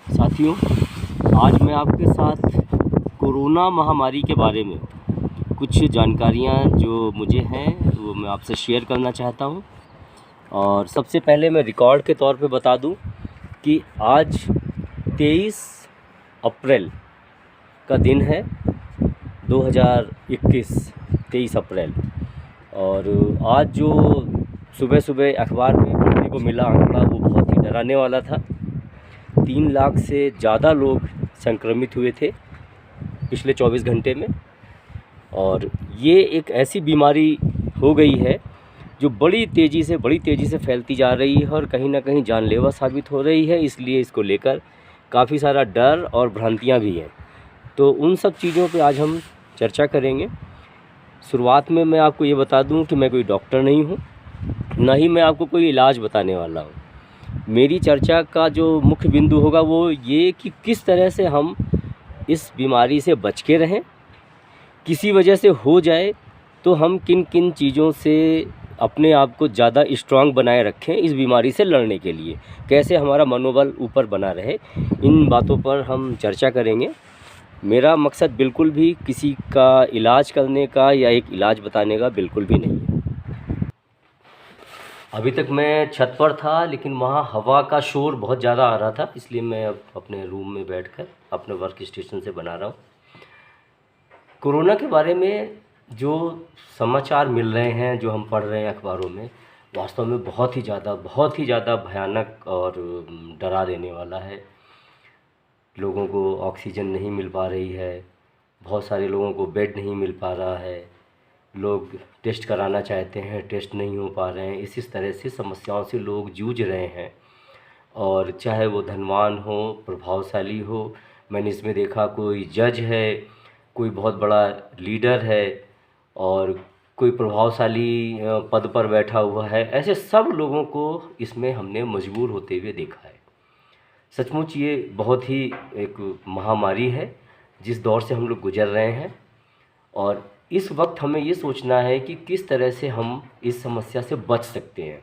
साथियों, आज मैं आपके साथ कोरोना महामारी के बारे में कुछ जानकारियाँ जो मुझे हैं वो मैं आपसे शेयर करना चाहता हूँ। और सबसे पहले मैं रिकॉर्ड के तौर पे बता दूँ कि आज 23 अप्रैल का दिन है, 2021, 23 अप्रैल। और आज जो सुबह सुबह अखबार में पढ़ने को मिला आंकड़ा वो बहुत ही डराने वाला था। 3 लाख से ज़्यादा लोग संक्रमित हुए थे पिछले 24 घंटे में। और ये एक ऐसी बीमारी हो गई है जो बड़ी तेज़ी से फैलती जा रही है और कहीं ना कहीं जानलेवा साबित हो रही है। इसलिए इसको लेकर काफ़ी सारा डर और भ्रांतियाँ भी हैं। तो उन सब चीज़ों पे आज हम चर्चा करेंगे। शुरुआत में मैं आपको ये बता दूं कि मैं कोई डॉक्टर नहीं हूँ, ना ही मैं आपको कोई इलाज बताने वाला हूँ। मेरी चर्चा का जो मुख्य बिंदु होगा वो ये कि किस तरह से हम इस बीमारी से बच के रहें, किसी वजह से हो जाए तो हम किन किन चीज़ों से अपने आप को ज़्यादा स्ट्रांग बनाए रखें इस बीमारी से लड़ने के लिए, कैसे हमारा मनोबल ऊपर बना रहे। इन बातों पर हम चर्चा करेंगे। मेरा मकसद बिल्कुल भी किसी का इलाज करने का या एक इलाज बताने का बिल्कुल भी नहीं है। अभी तक मैं छत पर था, लेकिन वहाँ हवा का शोर बहुत ज़्यादा आ रहा था, इसलिए मैं अब अपने रूम में बैठकर अपने वर्क स्टेशन से बना रहा हूँ। कोरोना के बारे में जो समाचार मिल रहे हैं, जो हम पढ़ रहे हैं अखबारों में, वास्तव में बहुत ही ज़्यादा भयानक और डरा देने वाला है। लोगों को ऑक्सीजन नहीं मिल पा रही है, बहुत सारे लोगों को बेड नहीं मिल पा रहा है, लोग टेस्ट कराना चाहते हैं, टेस्ट नहीं हो पा रहे हैं। इस तरह से समस्याओं से लोग जूझ रहे हैं। और चाहे वो धनवान हो, प्रभावशाली हो, मैंने इसमें देखा कोई जज है, कोई बहुत बड़ा लीडर है और कोई प्रभावशाली पद पर बैठा हुआ है, ऐसे सब लोगों को इसमें हमने मजबूर होते हुए देखा है। सचमुच ये बहुत ही एक महामारी है जिस दौर से हम लोग गुजर रहे हैं। और इस वक्त हमें ये सोचना है कि किस तरह से हम इस समस्या से बच सकते हैं।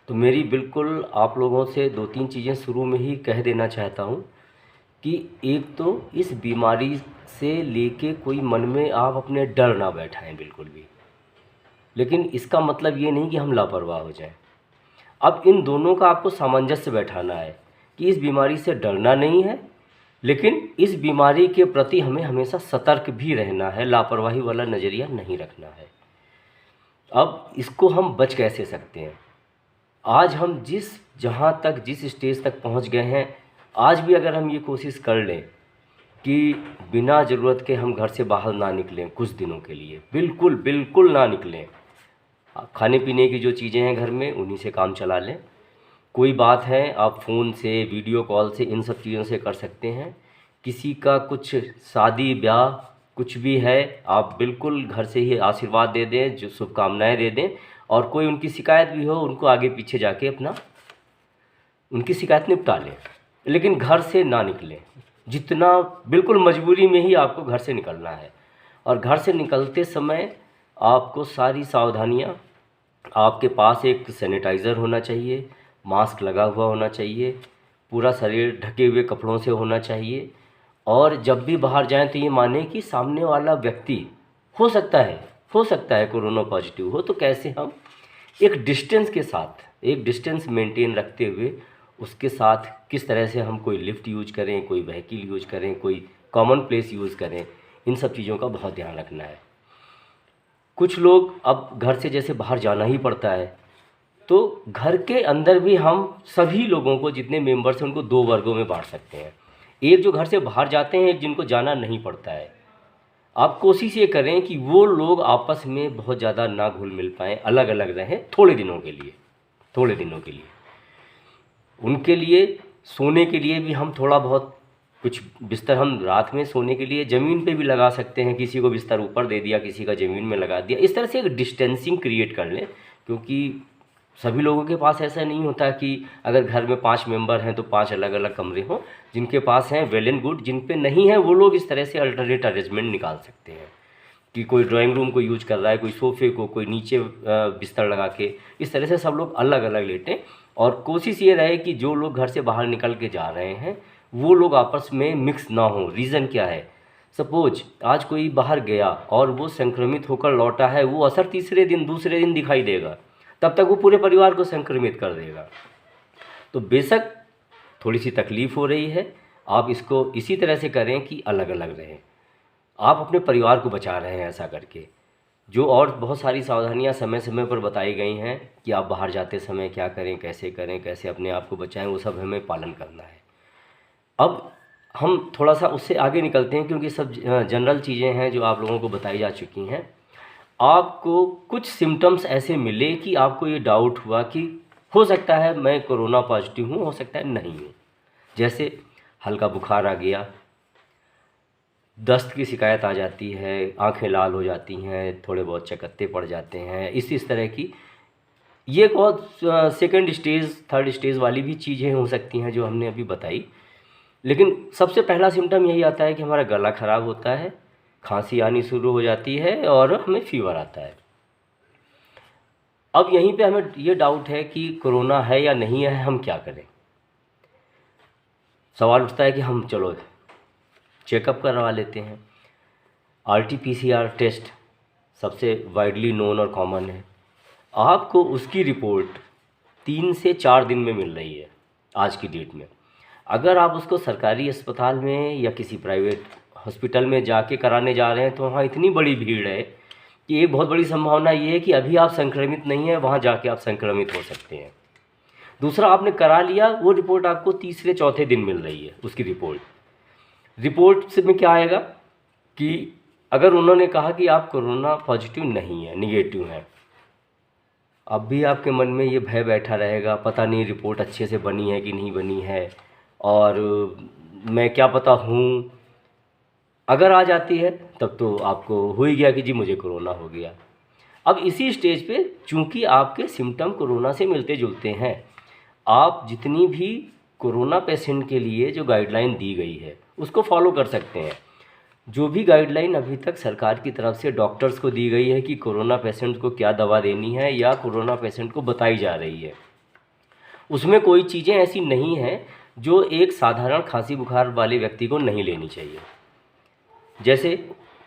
तो मेरी बिल्कुल आप लोगों से 2-3 चीज़ें शुरू में ही कह देना चाहता हूँ कि एक तो इस बीमारी से लेके कोई मन में आप अपने डर ना बैठाएं बिल्कुल भी, लेकिन इसका मतलब ये नहीं कि हम लापरवाह हो जाएं। अब इन दोनों का आपको सामंजस्य बैठाना है कि इस बीमारी से डरना नहीं है, लेकिन इस बीमारी के प्रति हमें हमेशा सतर्क भी रहना है, लापरवाही वाला नज़रिया नहीं रखना है। अब इसको हम बच कैसे सकते हैं? आज हम जिस स्टेज तक पहुंच गए हैं, आज भी अगर हम ये कोशिश कर लें कि बिना ज़रूरत के हम घर से बाहर ना निकलें, कुछ दिनों के लिए बिल्कुल ना निकलें। खाने पीने की जो चीज़ें हैं घर में, उन्हीं से काम चला लें। कोई बात है आप फ़ोन से, वीडियो कॉल से, इन सब चीज़ों से कर सकते हैं। किसी का कुछ शादी ब्याह कुछ भी है, आप बिल्कुल घर से ही आशीर्वाद दे दें, जो शुभकामनाएं दे दें। और कोई उनकी शिकायत भी हो, उनको आगे पीछे जाके अपना उनकी शिकायत निपटा लें, लेकिन घर से ना निकलें। जितना बिल्कुल मजबूरी में ही आपको घर से निकलना है। और घर से निकलते समय आपको सारी सावधानियाँ, आपके पास एक सैनिटाइज़र होना चाहिए, मास्क लगा हुआ होना चाहिए, पूरा शरीर ढके हुए कपड़ों से होना चाहिए। और जब भी बाहर जाएं तो ये माने कि सामने वाला व्यक्ति हो सकता है कोरोना पॉजिटिव हो, तो कैसे हम एक डिस्टेंस मेंटेन रखते हुए उसके साथ किस तरह से हम कोई लिफ्ट यूज करें, कोई व्हीकल यूज करें, कोई कॉमन प्लेस यूज़ करें, इन सब चीज़ों का बहुत ध्यान रखना है। कुछ लोग अब घर से जैसे बाहर जाना ही पड़ता है, तो घर के अंदर भी हम सभी लोगों को, जितने मेंबर्स हैं, उनको 2 वर्गों में बांट सकते हैं। एक जो घर से बाहर जाते हैं, एक जिनको जाना नहीं पड़ता है। आप कोशिश ये करें कि वो लोग आपस में बहुत ज़्यादा ना घुल मिल पाएँ, अलग अलग रहें थोड़े दिनों के लिए। उनके लिए सोने के लिए भी हम थोड़ा बहुत कुछ बिस्तर हम रात में सोने के लिए ज़मीन पे भी लगा सकते हैं। किसी को बिस्तर ऊपर दे दिया, किसी का ज़मीन में लगा दिया। इस तरह से एक डिस्टेंसिंग क्रिएट कर लें, क्योंकि सभी लोगों के पास ऐसा नहीं होता कि अगर घर में 5 मेंबर हैं तो 5 अलग अलग कमरे हों। जिनके पास हैं वेल एंड गुड, जिन पे नहीं है वो लोग इस तरह से अल्टरनेट अरेंजमेंट निकाल सकते हैं कि कोई ड्राइंग रूम को यूज कर रहा है, कोई सोफ़े को, कोई नीचे बिस्तर लगा के, इस तरह से सब लोग अलग अलग लेटें। और कोशिश ये रहे कि जो लोग घर से बाहर निकल के जा रहे हैं वो लोग आपस में मिक्स ना हो। रीज़न क्या है, सपोज आज कोई बाहर गया और वो संक्रमित होकर लौटा है, वो असर तीसरे दिन दूसरे दिन दिखाई देगा, तब तक वो पूरे परिवार को संक्रमित कर देगा। तो बेशक थोड़ी सी तकलीफ़ हो रही है, आप इसको इसी तरह से करें कि अलग अलग रहें। आप अपने परिवार को बचा रहे हैं ऐसा करके। जो और बहुत सारी सावधानियां समय समय पर बताई गई हैं कि आप बाहर जाते समय क्या करें, कैसे अपने आप को बचाएं, वो सब हमें पालन करना है। अब हम थोड़ा सा उससे आगे निकलते हैं, क्योंकि सब जनरल चीज़ें हैं जो आप लोगों को बताई जा चुकी हैं। आपको कुछ सिम्टम्स ऐसे मिले कि आपको ये डाउट हुआ कि हो सकता है मैं कोरोना पॉजिटिव हूँ, हो सकता है नहीं हूँ। जैसे हल्का बुखार आ गया, दस्त की शिकायत आ जाती है, आंखें लाल हो जाती हैं, थोड़े बहुत चकत्ते पड़ जाते हैं, इस तरह की ये बहुत सेकंड स्टेज थर्ड स्टेज वाली भी चीज़ें हो सकती हैं जो हमने अभी बताई। लेकिन सबसे पहला सिम्टम यही आता है कि हमारा गला ख़राब होता है, खांसी आनी शुरू हो जाती है और हमें फीवर आता है। अब यहीं पे हमें ये डाउट है कि कोरोना है या नहीं है, हम क्या करें। सवाल उठता है कि हम चलो चेकअप करवा लेते हैं। RT-PCR टेस्ट सबसे वाइडली नोन और कॉमन है। आपको उसकी रिपोर्ट 3 से 4 दिन में मिल रही है आज की डेट में। अगर आप उसको सरकारी अस्पताल में या किसी प्राइवेट हॉस्पिटल में जाके कराने जा रहे हैं तो वहाँ इतनी बड़ी भीड़ है कि एक बहुत बड़ी संभावना ये है कि अभी आप संक्रमित नहीं हैं, वहाँ जाके आप संक्रमित हो सकते हैं। दूसरा, आपने करा लिया, वो रिपोर्ट आपको तीसरे चौथे दिन मिल रही है उसकी रिपोर्ट से में क्या आएगा कि अगर उन्होंने कहा कि आप कोरोना पॉजिटिव नहीं है, निगेटिव है, अब भी आपके मन में ये भय बैठा रहेगा, पता नहीं रिपोर्ट अच्छे से बनी है कि नहीं बनी है, और मैं क्या पता हूँ। अगर आ जाती है तब तो आपको हो ही गया कि जी मुझे कोरोना हो गया। अब इसी स्टेज पे चूंकि आपके सिम्टम कोरोना से मिलते जुलते हैं, आप जितनी भी कोरोना पेशेंट के लिए जो गाइडलाइन दी गई है उसको फॉलो कर सकते हैं। जो भी गाइडलाइन अभी तक सरकार की तरफ से डॉक्टर्स को दी गई है कि कोरोना पेशेंट को क्या दवा देनी है या कोरोना पेशेंट को बताई जा रही है, उसमें कोई चीज़ें ऐसी नहीं हैं जो एक साधारण खांसी बुखार वाले व्यक्ति को नहीं लेनी चाहिए। जैसे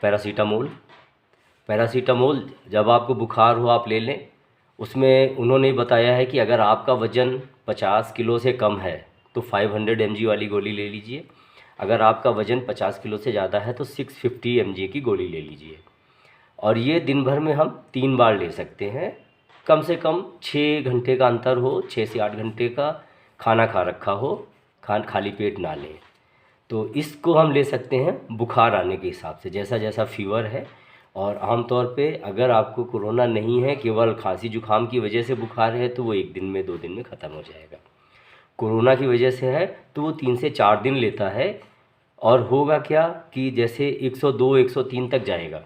पैरासीटामोल जब आपको बुखार हो आप ले लें। उसमें उन्होंने बताया है कि अगर आपका वज़न 50 किलो से कम है तो 500 mg वाली गोली ले लीजिए। अगर आपका वज़न 50 किलो से ज़्यादा है तो 650 mg की गोली ले लीजिए। और ये दिन भर में हम 3 बार ले सकते हैं। कम से कम 6 घंटे का अंतर हो, 6 से 8 घंटे का खाना खा रखा हो, खाली पेट ना लें। तो इसको हम ले सकते हैं बुखार आने के हिसाब से, जैसा जैसा फीवर है। और आमतौर पे अगर आपको कोरोना नहीं है, केवल खांसी जुकाम की वजह से बुखार है, तो वो 1 दिन में 2 दिन में ख़त्म हो जाएगा। कोरोना की वजह से है तो वो 3 से 4 दिन लेता है। और होगा क्या कि जैसे 102 103 तक जाएगा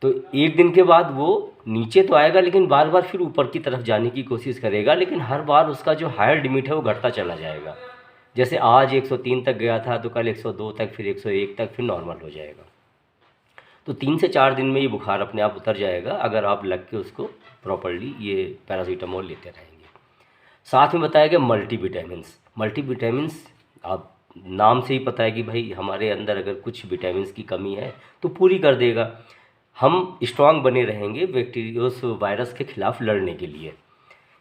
तो 1 दिन के बाद वो नीचे तो आएगा, लेकिन बार बार फिर ऊपर की तरफ जाने की कोशिश करेगा, लेकिन हर बार उसका जो हायर लिमिट है वो घटता चला जाएगा। जैसे आज 103 तक गया था तो कल 102 तक, फिर 101 तक, फिर नॉर्मल हो जाएगा। तो 3 से 4 दिन में ये बुखार अपने आप उतर जाएगा अगर आप लग के उसको प्रॉपर्ली ये पैरासीटामोल लेते रहेंगे। साथ में बताया गया मल्टीविटामिन्स आप नाम से ही पता है कि भाई हमारे अंदर अगर कुछ विटामिन्स की कमी है तो पूरी कर देगा। हम स्ट्रांग बने रहेंगे बैक्टीरियोस वायरस के ख़िलाफ़ लड़ने के लिए।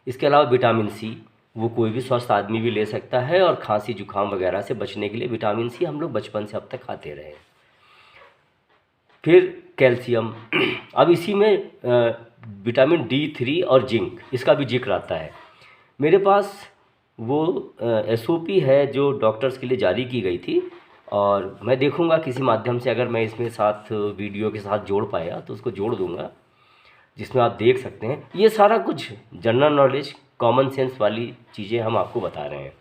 इसके अलावा विटामिन सी वो कोई भी स्वस्थ आदमी भी ले सकता है, और खांसी जुकाम वगैरह से बचने के लिए विटामिन सी हम लोग बचपन से अब तक खाते रहे। फिर कैल्शियम, अब इसी में विटामिन D3 और जिंक, इसका भी जिक्र आता है। मेरे पास वो SOP है जो डॉक्टर्स के लिए जारी की गई थी, और मैं देखूंगा किसी माध्यम से अगर मैं इसमें साथ वीडियो के साथ जोड़ पाया तो उसको जोड़ दूंगा, जिसमें आप देख सकते हैं ये सारा कुछ जनरल नॉलेज कॉमन सेंस वाली चीज़ें हम आपको बता रहे हैं।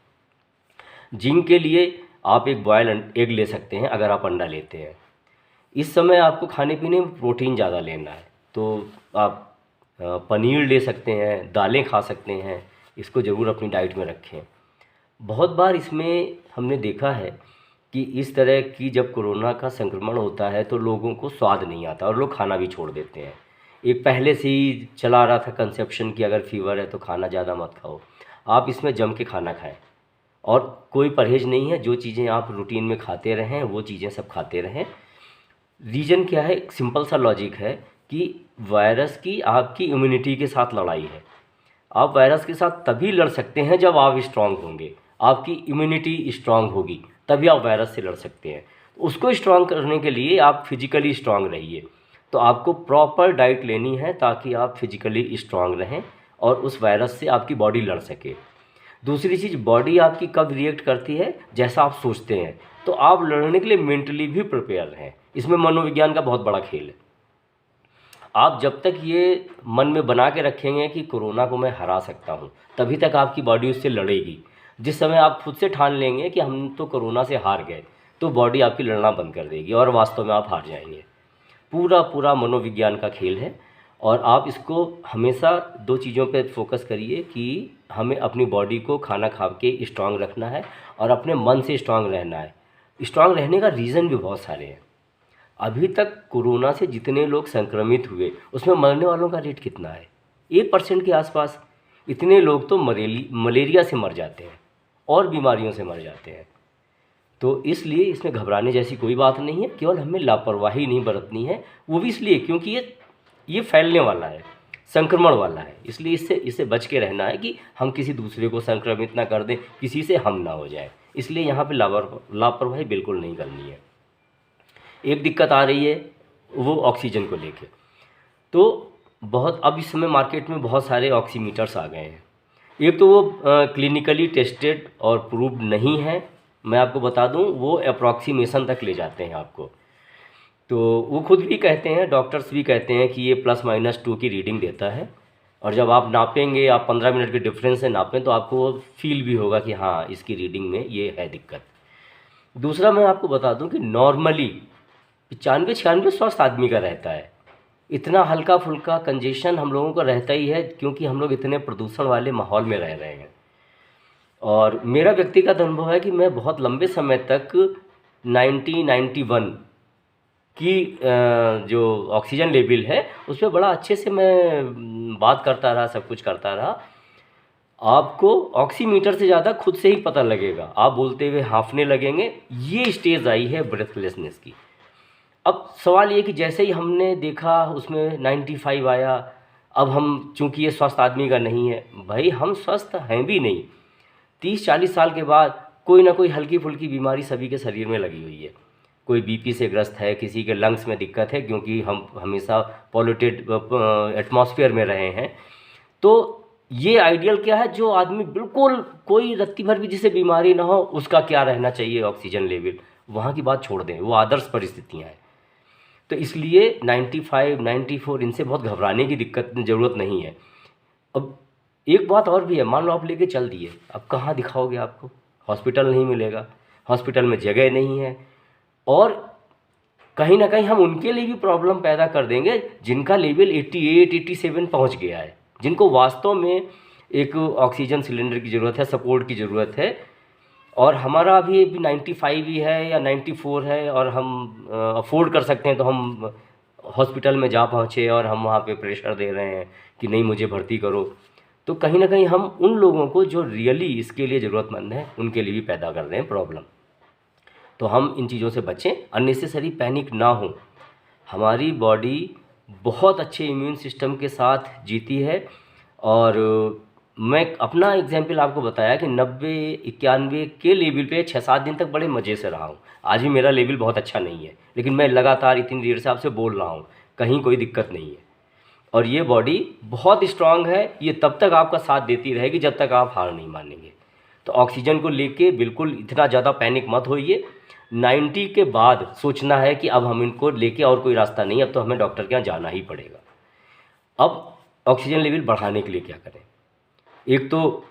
जिंक के लिए आप एक बॉयल एग ले सकते हैं अगर आप अंडा लेते हैं। इस समय आपको खाने पीने में प्रोटीन ज़्यादा लेना है तो आप पनीर ले सकते हैं, दालें खा सकते हैं, इसको ज़रूर अपनी डाइट में रखें। बहुत बार इसमें हमने देखा है कि इस तरह की जब कोरोना का संक्रमण होता है तो लोगों को स्वाद नहीं आता और लोग खाना भी छोड़ देते हैं। एक पहले से ही चला रहा था कंसेप्शन कि अगर फीवर है तो खाना ज़्यादा मत खाओ। आप इसमें जम के खाना खाएं और कोई परहेज़ नहीं है, जो चीज़ें आप रूटीन में खाते रहें वो चीज़ें सब खाते रहें। रीज़न क्या है, एक सिंपल सा लॉजिक है कि वायरस की आपकी इम्यूनिटी के साथ लड़ाई है। आप वायरस के साथ तभी लड़ सकते हैं जब आप स्ट्रांग होंगे, आपकी इम्यूनिटी स्ट्रांग होगी, तभी आप वायरस से लड़ सकते हैं। उसको स्ट्रांग करने के लिए आप फिजिकली स्ट्रांग रहिए। तो आपको प्रॉपर डाइट लेनी है ताकि आप फिजिकली स्ट्रांग रहें और उस वायरस से आपकी बॉडी लड़ सके। दूसरी चीज़, बॉडी आपकी कब रिएक्ट करती है, जैसा आप सोचते हैं। तो आप लड़ने के लिए मेंटली भी प्रिपेयर रहें। इसमें मनोविज्ञान का बहुत बड़ा खेल है। आप जब तक ये मन में बना के रखेंगे कि कोरोना को मैं हरा सकता हूँ, तभी तक आपकी बॉडी उससे लड़ेगी। जिस समय आप खुद से ठान लेंगे कि हम तो कोरोना से हार गए, तो बॉडी आपकी लड़ना बंद कर देगी और वास्तव में आप हार जाएंगे। पूरा पूरा मनोविज्ञान का खेल है और आप इसको हमेशा दो चीज़ों पे फोकस करिए कि हमें अपनी बॉडी को खाना खा के स्ट्रांग रखना है और अपने मन से स्ट्रांग रहना है। स्ट्रांग रहने का रीज़न भी बहुत सारे हैं। अभी तक कोरोना से जितने लोग संक्रमित हुए उसमें मरने वालों का रेट कितना है, 1% के आसपास। इतने लोग तो मलेरिया से मर जाते हैं और बीमारियों से मर जाते हैं। तो इसलिए इसमें घबराने जैसी कोई बात नहीं है, केवल हमें लापरवाही नहीं बरतनी है। वो भी इसलिए क्योंकि ये फैलने वाला है, संक्रमण वाला है, इसलिए इससे बच के रहना है कि हम किसी दूसरे को संक्रमित ना कर दें, किसी से हम ना हो जाए। इसलिए यहाँ पे लापरवाही बिल्कुल नहीं करनी है। एक दिक्कत आ रही है वो ऑक्सीजन को लेके। तो बहुत अब इस समय मार्केट में बहुत सारे ऑक्सीमीटर्स आ गए हैं। एक तो वो क्लिनिकली टेस्टेड और प्रूव्ड नहीं है, मैं आपको बता दूं, वो अप्रॉक्सीमेशन तक ले जाते हैं आपको। तो वो खुद भी कहते हैं, डॉक्टर्स भी कहते हैं कि ये +-2 की रीडिंग देता है और जब आप नापेंगे, आप 15 मिनट के डिफरेंस से नापें तो आपको वो फील भी होगा कि हाँ इसकी रीडिंग में ये है दिक्कत। दूसरा मैं आपको बता दूं कि नॉर्मली 95-96 स्वास्थ्य आदमी का रहता है। इतना हल्का फुल्का कंजेशन हम लोगों का रहता ही है क्योंकि हम लोग इतने प्रदूषण वाले माहौल में रह रहे हैं। और मेरा व्यक्तिगत अनुभव है कि मैं बहुत लंबे समय तक 91 की जो ऑक्सीजन लेवल है उस पर बड़ा अच्छे से मैं बात करता रहा, सब कुछ करता रहा। आपको ऑक्सीमीटर से ज़्यादा खुद से ही पता लगेगा, आप बोलते हुए हाँफने लगेंगे। ये स्टेज आई है ब्रेथलेसनेस की। अब सवाल ये कि जैसे ही हमने देखा उसमें 95 आया, अब हम चूँकि ये स्वस्थ आदमी का नहीं है, भाई हम स्वस्थ हैं भी नहीं। 30-40 साल के बाद कोई ना कोई हल्की फुल्की बीमारी सभी के शरीर में लगी हुई है। कोई बीपी से ग्रस्त है, किसी के लंग्स में दिक्कत है क्योंकि हम हमेशा पॉल्यूटेड एटमॉस्फेयर में रहे हैं। तो ये आइडियल क्या है, जो आदमी बिल्कुल कोई रत्ती भर भी जिसे बीमारी ना हो उसका क्या रहना चाहिए ऑक्सीजन लेवल, वहाँ की बात छोड़ दें, वो आदर्श परिस्थितियाँ हैं। तो इसलिए 95, 94 इनसे बहुत घबराने की ज़रूरत नहीं है। अब एक बात और भी है, मान लो आप लेके चल दिए, अब कहाँ दिखाओगे, आपको हॉस्पिटल नहीं मिलेगा, हॉस्पिटल में जगह नहीं है और कहीं ना कहीं हम उनके लिए भी प्रॉब्लम पैदा कर देंगे जिनका लेवल 88, 87 पहुँच गया है, जिनको वास्तव में एक ऑक्सीजन सिलेंडर की ज़रूरत है, सपोर्ट की ज़रूरत है। और हमारा अभी 95 ही है या 94 है और हम अफोर्ड कर सकते हैं, तो हम हॉस्पिटल में जा पहुँचे और हम वहाँ पे प्रेशर दे रहे हैं कि नहीं मुझे भर्ती करो। तो कहीं ना कहीं हम उन लोगों को जो रियली इसके लिए ज़रूरतमंद है उनके लिए भी पैदा कर रहे हैं प्रॉब्लम। तो हम इन चीज़ों से बचें, अननेसेसरी पैनिक ना हो। हमारी बॉडी बहुत अच्छे इम्यून सिस्टम के साथ जीती है और मैं अपना एग्जाम्पल आपको बताया कि 90-91 के लेवल पे 6-7 दिन तक बड़े मज़े से रहा हूँ। आज भी मेरा लेवल बहुत अच्छा नहीं है, लेकिन मैं लगातार इतनी देर से आपसे बोल रहा हूँ, कहीं कोई दिक्कत नहीं है। और ये बॉडी बहुत स्ट्रांग है, ये तब तक आपका साथ देती रहेगी जब तक आप हार नहीं मानेंगे। तो ऑक्सीजन को लेके बिल्कुल इतना ज़्यादा पैनिक मत होइए। 90 के बाद सोचना है कि अब हम इनको लेके और कोई रास्ता नहीं, अब तो हमें डॉक्टर के यहाँ जाना ही पड़ेगा। अब ऑक्सीजन लेवल बढ़ाने के लिए क्या करें? एक तो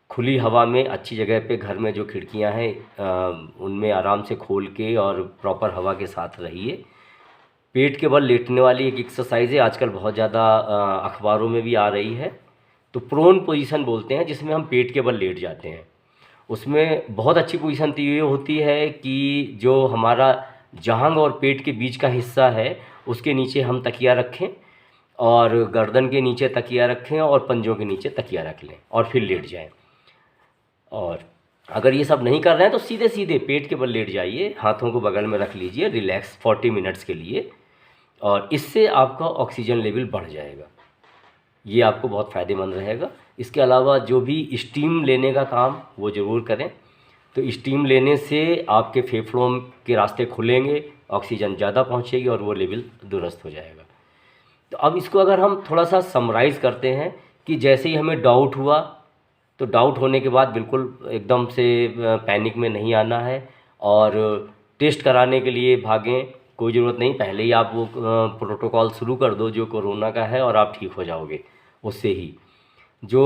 खुली हवा में अच्छी जगह पे, घर में जो खिड़कियां हैं उनमें आराम से खोल के और प्रॉपर हवा के साथ रहिए। पेट के बल लेटने वाली एक एक्सरसाइज है, आजकल बहुत ज़्यादा अखबारों में भी आ रही है। तो प्रोन पोजीशन बोलते हैं, जिसमें हम पेट के बल लेट जाते हैं। उसमें बहुत अच्छी पोजीशन तो ये होती है कि जो हमारा जांघ और पेट के बीच का हिस्सा है उसके नीचे हम तकिया रखें और गर्दन के नीचे तकिया रखें और पंजों के नीचे तकिया रख लें और फिर लेट जाएं। और अगर ये सब नहीं कर रहे हैं तो सीधे सीधे पेट के बल लेट जाइए, हाथों को बगल में रख लीजिए, रिलैक्स 40 मिनट्स के लिए, और इससे आपका ऑक्सीजन लेवल बढ़ जाएगा। ये आपको बहुत फ़ायदेमंद रहेगा। इसके अलावा जो भी स्टीम लेने का काम वो ज़रूर करें। तो स्टीम लेने से आपके फेफड़ों के रास्ते खुलेंगे, ऑक्सीजन ज़्यादा पहुंचेगी और वो लेवल दुरुस्त हो जाएगा। तो अब इसको अगर हम थोड़ा सा समराइज़ करते हैं कि जैसे ही हमें डाउट हुआ, तो डाउट होने के बाद बिल्कुल एकदम से पैनिक में नहीं आना है और टेस्ट कराने के लिए भागें, कोई ज़रूरत नहीं। पहले ही आप वो प्रोटोकॉल शुरू कर दो जो कोरोना का है और आप ठीक हो जाओगे उससे ही। जो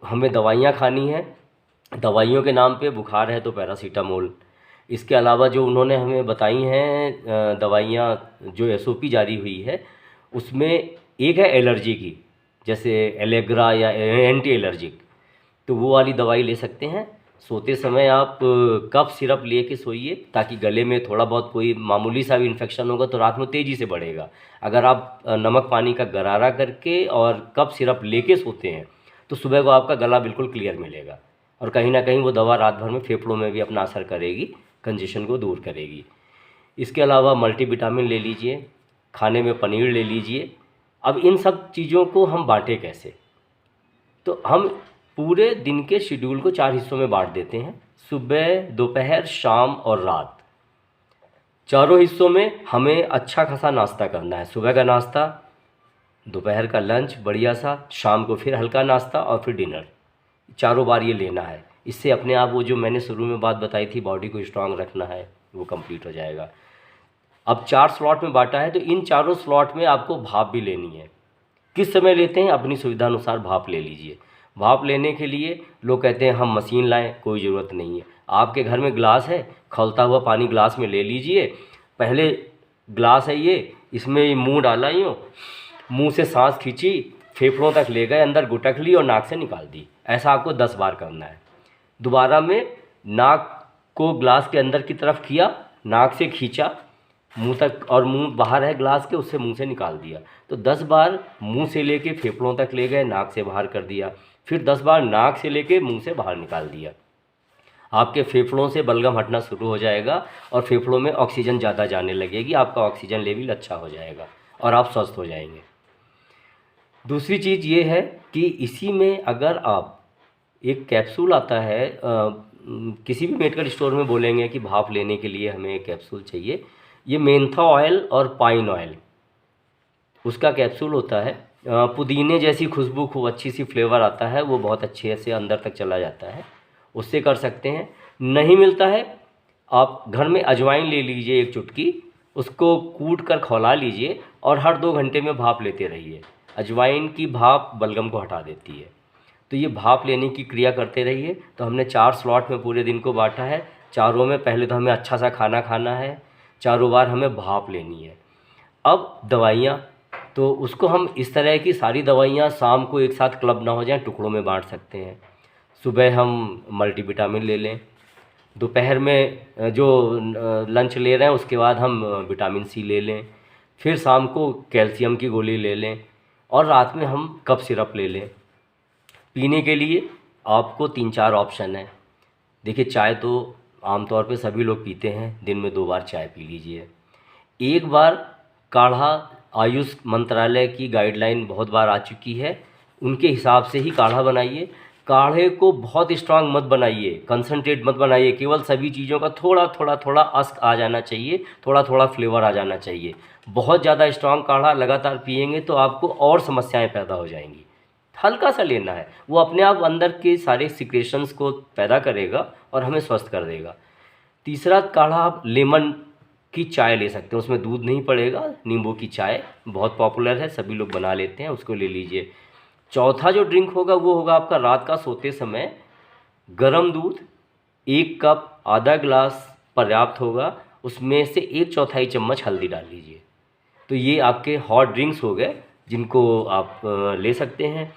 हमें दवाइयाँ खानी है, दवाइयों के नाम पे बुखार है तो पैरासीटामोल। इसके अलावा जो उन्होंने हमें बताई हैं दवाइयाँ, जो एसओपी जारी हुई है, उसमें एक है एलर्जी की, जैसे एलेग्रा या एंटी एलर्जिक, तो वो वाली दवाई ले सकते हैं। सोते समय आप कफ सिरप ले के सोइए, ताकि गले में थोड़ा बहुत कोई मामूली सा भी इन्फेक्शन होगा तो रात में तेज़ी से बढ़ेगा। अगर आप नमक पानी का गरारा करके और कफ सिरप लेके सोते हैं तो सुबह को आपका गला बिल्कुल क्लियर मिलेगा, और कहीं ना कहीं वो दवा रात भर में फेफड़ों में भी अपना असर करेगी, कंजेशन को दूर करेगी। इसके अलावा मल्टीविटामिन ले लीजिए, खाने में पनीर ले लीजिए। अब इन सब चीज़ों को हम बांटें कैसे? तो हम पूरे दिन के शेड्यूल को 4 हिस्सों में बांट देते हैं, सुबह, दोपहर, शाम और रात। चारों हिस्सों में हमें अच्छा खासा नाश्ता करना है। सुबह का नाश्ता, दोपहर का लंच बढ़िया सा, शाम को फिर हल्का नाश्ता और फिर डिनर। चारों बार ये लेना है। इससे अपने आप वो जो मैंने शुरू में बात बताई थी, बॉडी को स्ट्रांग रखना है, वो कंप्लीट हो जाएगा। अब 4 स्लॉट में बांटा है, तो इन चारों स्लॉट में आपको भाप भी लेनी है। किस समय लेते हैं? अपनी सुविधा अनुसार भाप ले लीजिए। भाप लेने के लिए लोग कहते हैं हम मशीन लाएं, कोई ज़रूरत नहीं है। आपके घर में ग्लास है, खौलता हुआ पानी ग्लास में ले लीजिए। पहले ग्लास है ये, इसमें मुंह डाला यूँ, मुंह से सांस खींची, फेफड़ों तक ले गए, अंदर गुटक ली और नाक से निकाल दी। ऐसा आपको 10 बार करना है। दोबारा में नाक को ग्लास के अंदर की तरफ किया, नाक से खींचा मुंह तक, और मुंह बाहर है ग्लास के, उससे मुंह से निकाल दिया। तो 10 बार मुंह से लेके फेफड़ों तक ले गए, नाक से बाहर कर दिया। फिर 10 बार नाक से लेके मुंह से बाहर निकाल दिया। आपके फेफड़ों से बलगम हटना शुरू हो जाएगा और फेफड़ों में ऑक्सीजन ज़्यादा जाने लगेगी, आपका ऑक्सीजन लेवल अच्छा हो जाएगा और आप स्वस्थ हो जाएंगे। दूसरी चीज़ ये है कि इसी में अगर आप, एक कैप्सूल आता है, किसी भी मेडिकल स्टोर में बोलेंगे कि भाप लेने के लिए हमें एक कैप्सूल चाहिए, ये मेंथा ऑयल और पाइन ऑयल, उसका कैप्सूल होता है। पुदीने जैसी खुशबू, खूब अच्छी सी फ्लेवर आता है, वो बहुत अच्छे से अंदर तक चला जाता है, उससे कर सकते हैं। नहीं मिलता है, आप घर में अजवाइन ले लीजिए एक चुटकी, उसको कूट कर खौला लीजिए और हर 2 घंटे में भाप लेते रहिए। अजवाइन की भाप बलगम को हटा देती है। तो ये भाप लेने की क्रिया करते रहिए। तो हमने 4 स्लॉट में पूरे दिन को बांटा है। चारों में पहले तो हमें अच्छा सा खाना खाना है, चारों बार हमें भाप लेनी है। अब दवाइयाँ, तो उसको हम इस तरह की सारी दवाइयाँ शाम को एक साथ क्लब ना हो जाए, टुकड़ों में बांट सकते हैं। सुबह हम मल्टीविटामिन ले लें, दोपहर में जो लंच ले रहे हैं उसके बाद हम विटामिन सी ले लें, फिर शाम को कैल्शियम की गोली ले लें, और रात में हम कफ सिरप ले लें। पीने के लिए आपको 3-4 ऑप्शन है। देखिए, चाय तो आमतौर पे सभी लोग पीते हैं, दिन में 2 बार चाय पी लीजिए। एक बार काढ़ा, आयुष मंत्रालय की गाइडलाइन बहुत बार आ चुकी है, उनके हिसाब से ही काढ़ा बनाइए। काढ़े को बहुत स्ट्रांग मत बनाइए, कंसनट्रेट मत बनाइए, केवल सभी चीज़ों का थोड़ा थोड़ा थोड़ा अस्क आ जाना चाहिए, थोड़ा थोड़ा फ्लेवर आ जाना चाहिए। बहुत ज़्यादा स्ट्रांग काढ़ा लगातार पिएंगे तो आपको और समस्याएं पैदा हो जाएंगी। हल्का सा लेना है, वो अपने आप अंदर के सारे सिक्रेशंस को पैदा करेगा और हमें स्वस्थ कर देगा। तीसरा काढ़ा, आप लेमन की चाय ले सकते हैं, उसमें दूध नहीं पड़ेगा, नींबू की चाय बहुत पॉपुलर है, सभी लोग बना लेते हैं, उसको ले लीजिए। चौथा जो ड्रिंक होगा वो होगा आपका रात का सोते समय गर्म दूध, 1 कप, आधा ग्लास पर्याप्त होगा, उसमें से 1/4 चम्मच हल्दी डाल लीजिए। तो ये आपके हॉट ड्रिंक्स हो गए जिनको आप ले सकते हैं।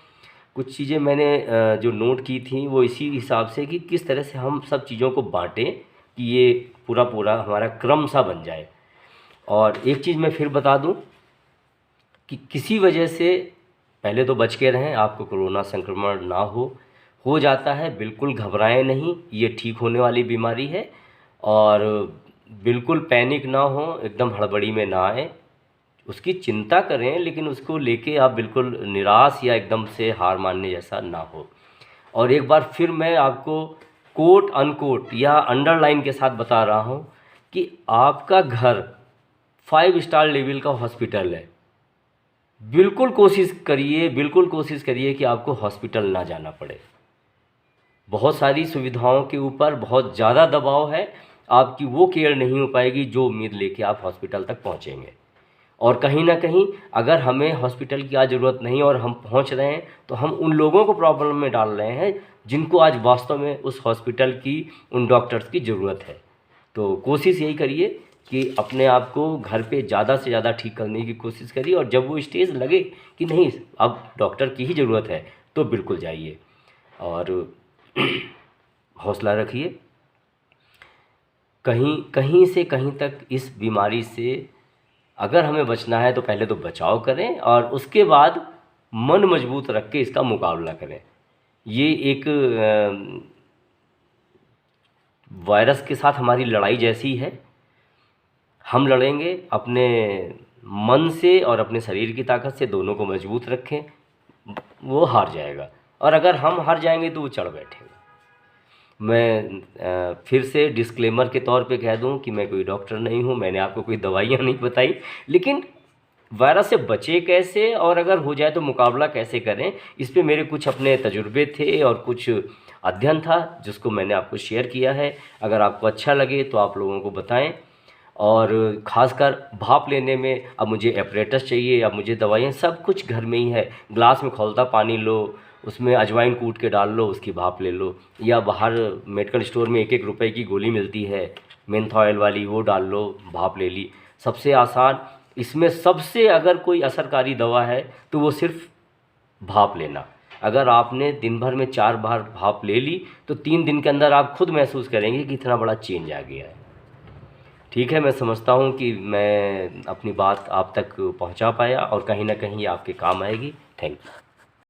कुछ चीज़ें मैंने जो नोट की थी वो इसी हिसाब से कि किस तरह से हम सब चीज़ों को बांटें कि ये पूरा पूरा हमारा क्रम सा बन जाए। और एक चीज़ मैं फिर बता दूं कि किसी वजह से पहले तो बच के रहें, आपको कोरोना संक्रमण ना हो जाता है, बिल्कुल घबराएं नहीं, ये ठीक होने वाली बीमारी है। और बिल्कुल पैनिक ना हो, एकदम हड़बड़ी में ना आए, उसकी चिंता करें लेकिन उसको लेके आप बिल्कुल निराश या एकदम से हार मानने जैसा ना हो। और एक बार फिर मैं आपको कोट अनकोट या अंडरलाइन के साथ बता रहा हूँ कि आपका घर 5 स्टार लेवल का हॉस्पिटल है। बिल्कुल कोशिश करिए, बिल्कुल कोशिश करिए कि आपको हॉस्पिटल ना जाना पड़े। बहुत सारी सुविधाओं के ऊपर बहुत ज़्यादा दबाव है, आपकी वो केयर नहीं हो पाएगी जो उम्मीद लेके आप हॉस्पिटल तक पहुँचेंगे। और कहीं ना कहीं अगर हमें हॉस्पिटल की आज ज़रूरत नहीं और हम पहुंच रहे हैं तो हम उन लोगों को प्रॉब्लम में डाल रहे हैं जिनको आज वास्तव में उस हॉस्पिटल की, उन डॉक्टर्स की ज़रूरत है। तो कोशिश यही करिए कि अपने आप को घर पे ज़्यादा से ज़्यादा ठीक करने की कोशिश करिए, और जब वो स्टेज लगे कि नहीं अब डॉक्टर की ही ज़रूरत है तो बिल्कुल जाइए और हौसला रखिए। कहीं कहीं से कहीं तक इस बीमारी से अगर हमें बचना है तो पहले तो बचाव करें और उसके बाद मन मजबूत रख के इसका मुकाबला करें। ये एक वायरस के साथ हमारी लड़ाई जैसी है। हम लड़ेंगे अपने मन से और अपने शरीर की ताकत से, दोनों को मजबूत रखें, वो हार जाएगा। और अगर हम हार जाएंगे तो वो चढ़ बैठेगा। मैं फिर से डिस्क्लेमर के तौर पे कह दूं कि मैं कोई डॉक्टर नहीं हूं, मैंने आपको कोई दवाइयां नहीं बताई, लेकिन वायरस से बचे कैसे और अगर हो जाए तो मुकाबला कैसे करें, इस पे मेरे कुछ अपने तजुर्बे थे और कुछ अध्ययन था जिसको मैंने आपको शेयर किया है। अगर आपको अच्छा लगे तो आप लोगों को बताएं। और ख़ासकर भाप लेने में अब मुझे एपरेटस चाहिए, अब मुझे दवाइयाँ, सब कुछ घर में ही है। ग्लास में खौलता पानी लो, उसमें अजवाइन कूट के डाल लो, उसकी भाप ले लो, या बाहर मेडिकल स्टोर में 1-1 रुपए की गोली मिलती है मेंथा ऑयल वाली, वो डाल लो, भाप ले ली। सबसे आसान, इसमें सबसे अगर कोई असरकारी दवा है तो वो सिर्फ भाप लेना। अगर आपने दिन भर में 4 बार भाप ले ली तो 3 दिन के अंदर आप खुद महसूस करेंगे कि इतना बड़ा चेंज आ गया है। ठीक है, मैं समझता हूँ कि मैं अपनी बात आप तक पहुँचा पाया और कहीं ना कहीं आपके काम आएगी। Thank you.